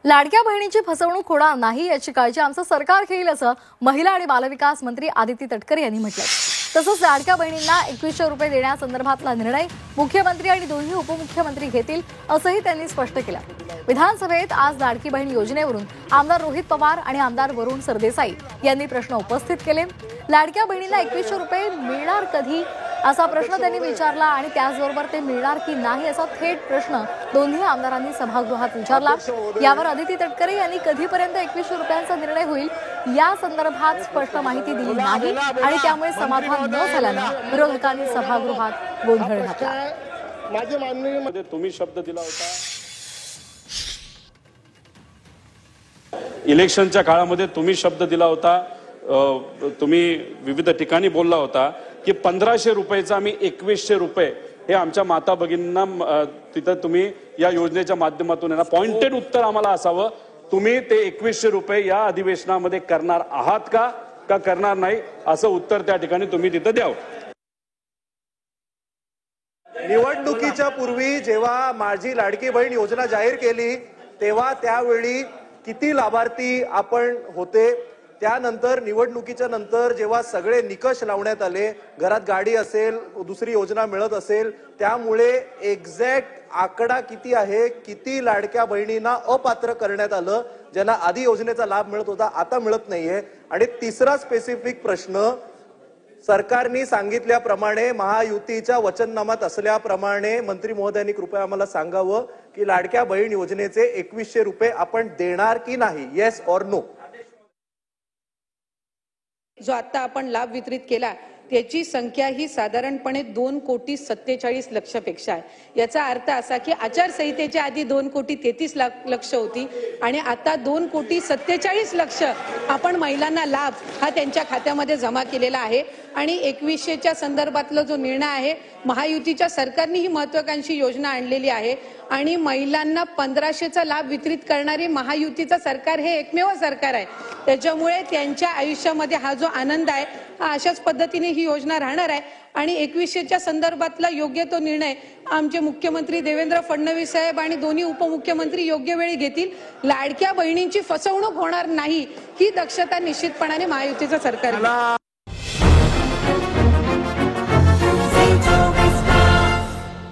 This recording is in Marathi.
लाडक्या बहिणीची फसवणूक होणार नाही याची काळजी आमचं सरकार घेईल असं महिला आणि बालविकास मंत्री आदिती तटकरे यांनी म्हटलं। तसंच लाडक्या बहिणींना 2100 रुपये देण्यासंदर्भातला निर्णय मुख्यमंत्री आणि दोन्ही उपमुख्यमंत्री घेतील असंही त्यांनी स्पष्ट केलं। विधानसभेत आज लाडकी बहीण योजनेवरून आमदार रोहित पवार आणि आमदार वरुण सरदेसाई यांनी प्रश्न उपस्थित केले। लाडक्या बहिणीला 2100 रुपये मिळणार कधी असा प्रश्न त्यांनी विचारला आणि त्याचबरोबर ते मिळणार की नाही असा थेट प्रश्न दोन्ही आमदारांनी सभागृहात विचारला। यावर आदिती तटकरे यांनी कधीपर्यंत 2100 रुपयांचा निर्णय होईल या संदर्भात स्पष्ट माहिती दिली नाही आणि त्यामुळे समाधान न झाल्याने विरोधकांनी सभागृहात गोंधळ घातला। माझ्या मान्यतेमध्ये तुम्ही शब्द दिला होता, इलेक्शनच्या काळामध्ये तुम्ही शब्द दिला होता, तुम्ही विविध ठिकाणी बोलला होता की 1500 रुपयाचा आम्ही 2100 रुपये हे आमच्या माता भगिनींना तिथं तुम्ही या योजनेच्या माध्यमातून ना पॉइंटेड उत्तर आम्हाला असावं, तुम्ही ते 2100 रुपये या अधिवेशनामध्ये करणार आहात का करणार नाही असं उत्तर त्या ठिकाणी तुम्ही तिथं द्यावं। निवडणुकीच्या पूर्वी जेव्हा माझी लाडकी बहीण योजना जाहीर केली तेव्हा त्यावेळी किती लाभार्थी आपण होते, त्यानंतर निवडणुकीच्या नंतर जेव्हा सगळे निकष लावण्यात आले, घरात गाडी असेल, दुसरी योजना मिळत असेल, त्यामुळे एक्झॅक्ट आकडा किती आहे, किती लाडक्या बहिणींना अपात्र करण्यात आलं, ज्यांना आधी योजनेचा लाभ मिळत होता आता मिळत नाहीये। आणि तिसरा स्पेसिफिक प्रश्न, सरकारने सांगितल्याप्रमाणे महायुतीच्या वचननामात असल्याप्रमाणे मंत्री महोदयांनी कृपया आम्हाला सांगावं की लाडक्या बहीण योजनेचे 2100 रुपये आपण देणार की नाही, येस ऑर नो। जो आता आपण लाभ वितरित केला त्याची संख्या ही साधारणपणे 2,47,00,000 पेक्षा आहे। याचा अर्थ असा की आचारसंहितेच्या आधी 2,33,00,000 होती आणि आता 2,47,00,000 आपण महिलांना लाभ हा त्यांच्या खात्यामध्ये जमा केलेला आहे। आणि 2100च्या संदर्भातला जो निर्णय आहे, महायुतीच्या सरकारने ही महत्त्वाकांक्षी योजना आणलेली आहे आणि महिलांना 1500चा लाभ वितरित करणारे महायुतीचं सरकार हे एकमेव सरकार आहे। त्याच्यामुळे त्यांच्या आयुष्यामध्ये हा जो आनंद आहे हा अशाच पद्धतीने ही योजना राहणार आहे आणि 2100च्या संदर्भातला योग्य तो निर्णय आमचे मुख्यमंत्री देवेंद्र फडणवीस साहेब आणि दोन्ही उपमुख्यमंत्री योग्य वेळी घेतील। लाडक्या बहिणींची फसवणूक होणार नाही ही दक्षता निश्चितपणाने महायुतीचं सरकार घेईल।